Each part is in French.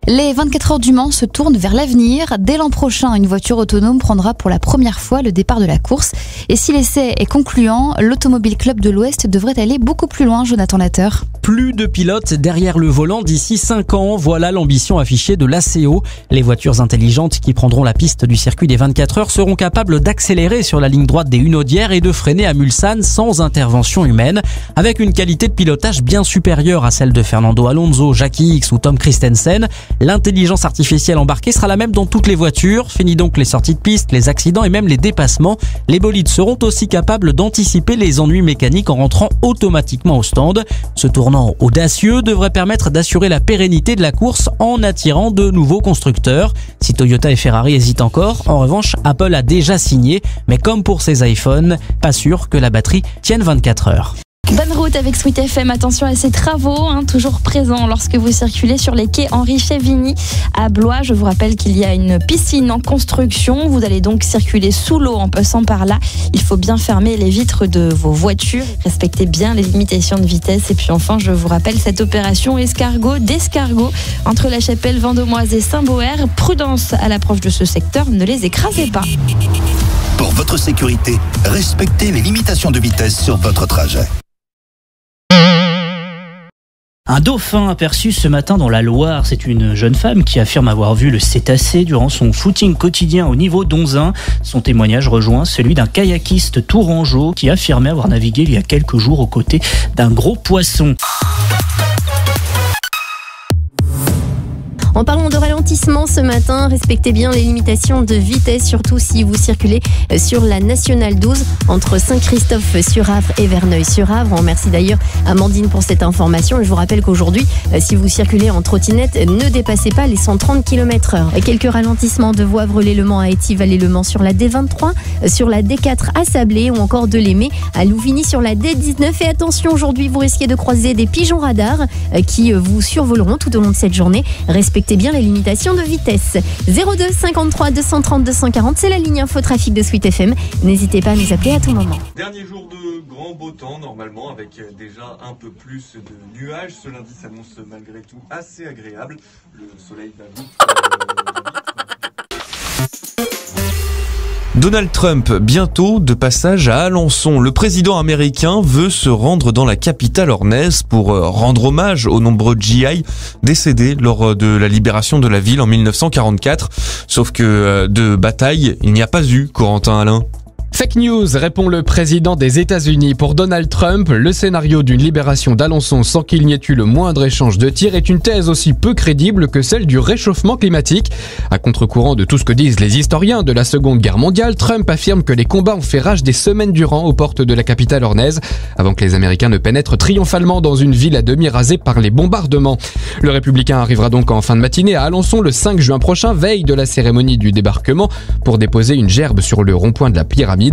Les 24 heures du Mans se tournent vers l'avenir. Dès l'an prochain, une voiture autonome prendra pour la première fois le départ de la course. Et si l'essai est concluant, l'Automobile Club de l'Ouest devrait aller beaucoup plus loin, Jonathan Lateur. Plus de pilotes derrière le volant d'ici 5 ans. Voilà l'ambition affichée de l'ACO. Les voitures intelligentes qui prendront la piste du circuit des 24 heures seront capables d'accélérer sur la ligne droite des Hunaudières et de freiner à Mulsanne sans intervention humaine, avec une qualité de pilotage bien supérieure à celle de Fernando Alonso, Jackie X ou Tom Christensen. L'intelligence artificielle embarquée sera la même dans toutes les voitures. Fini donc les sorties de piste, les accidents et même les dépassements. Les bolides seront aussi capables d'anticiper les ennuis mécaniques en rentrant automatiquement au stand. Ce tournant audacieux devrait permettre d'assurer la pérennité de la course en attirant de nouveaux constructeurs. Si Toyota et Ferrari hésitent encore, en revanche, Apple a déjà signé. Mais comme pour ses iPhones, pas sûr que la batterie tienne 24 heures. Bonne route avec Sweet FM. Attention à ces travaux, toujours présents lorsque vous circulez sur les quais Henri Chévigny à Blois. Je vous rappelle qu'il y a une piscine en construction. Vous allez donc circuler sous l'eau en passant par là. Il faut bien fermer les vitres de vos voitures. Respectez bien les limitations de vitesse. Et puis enfin, je vous rappelle cette opération d'escargot entre la Chapelle Vendômoise et Saint-Boër. Prudence à l'approche de ce secteur, ne les écrasez pas. Pour votre sécurité, respectez les limitations de vitesse sur votre trajet. Un dauphin aperçu ce matin dans la Loire. C'est une jeune femme qui affirme avoir vu le cétacé durant son footing quotidien au niveau d'Onzin. Son témoignage rejoint celui d'un kayakiste tourangeau qui affirmait avoir navigué il y a quelques jours aux côtés d'un gros poisson. En parlant de ralentissement ce matin, respectez bien les limitations de vitesse, surtout si vous circulez sur la Nationale 12 entre Saint-Christophe-sur-Avre et Verneuil-sur-Avre. On remercie d'ailleurs Amandine pour cette information. Et je vous rappelle qu'aujourd'hui, si vous circulez en trottinette, ne dépassez pas les 130 km/h. Quelques ralentissements de Voie-Vrelay-Le Mans à Étival-et-Le Mans sur la D23, sur la D4 à Sablé ou encore de l'Aimé à Louvigny sur la D19. Et attention, aujourd'hui, vous risquez de croiser des pigeons radars qui vous survoleront tout au long de cette journée. Respectez bien les limitations de vitesse. 02 53 230 240, c'est la ligne info trafic de Sweet FM. N'hésitez pas à nous appeler à tout moment. Dernier jour de grand beau temps normalement, avec déjà un peu plus de nuages. Ce lundi s'annonce malgré tout assez agréable. Le soleil va vite. Donald Trump, bientôt de passage à Alençon. Le président américain veut se rendre dans la capitale ornaise pour rendre hommage aux nombreux GI décédés lors de la libération de la ville en 1944. Sauf que de bataille, il n'y a pas eu, Corentin Alain. Fake news, répond le président des États-Unis. Pour Donald Trump, le scénario d'une libération d'Alençon sans qu'il n'y ait eu le moindre échange de tirs est une thèse aussi peu crédible que celle du réchauffement climatique. À contre-courant de tout ce que disent les historiens de la Seconde Guerre mondiale, Trump affirme que les combats ont fait rage des semaines durant aux portes de la capitale ornaise, avant que les Américains ne pénètrent triomphalement dans une ville à demi rasée par les bombardements. Le républicain arrivera donc en fin de matinée à Alençon le 5 juin prochain, veille de la cérémonie du débarquement, pour déposer une gerbe sur le rond-point de la pyramide.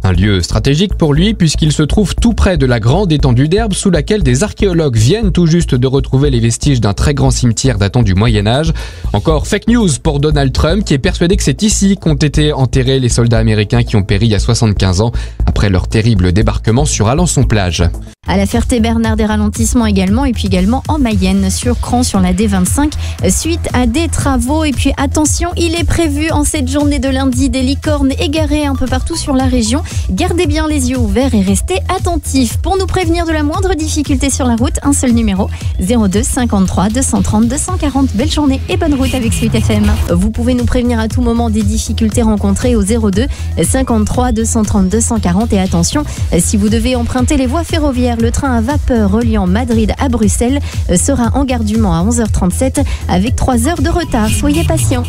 Un lieu stratégique pour lui puisqu'il se trouve tout près de la grande étendue d'herbe sous laquelle des archéologues viennent tout juste de retrouver les vestiges d'un très grand cimetière datant du Moyen-Âge. Encore fake news pour Donald Trump qui est persuadé que c'est ici qu'ont été enterrés les soldats américains qui ont péri il y a 75 ans après leur terrible débarquement sur Alençon-Plage. À la Ferté-Bernard, des ralentissements également, et puis également en Mayenne, sur Cran, sur la D25, suite à des travaux. Et puis attention, il est prévu en cette journée de lundi des licornes égarées un peu partout sur la région. Gardez bien les yeux ouverts et restez attentifs. Pour nous prévenir de la moindre difficulté sur la route, un seul numéro, 02 53 230 240. Belle journée et bonne route avec Sweet FM. Vous pouvez nous prévenir à tout moment des difficultés rencontrées au 02 53 230 240. Et attention, si vous devez emprunter les voies ferroviaires, le train à vapeur reliant Madrid à Bruxelles sera en gare du Mans à 11h37 avec 3 heures de retard. Soyez patients.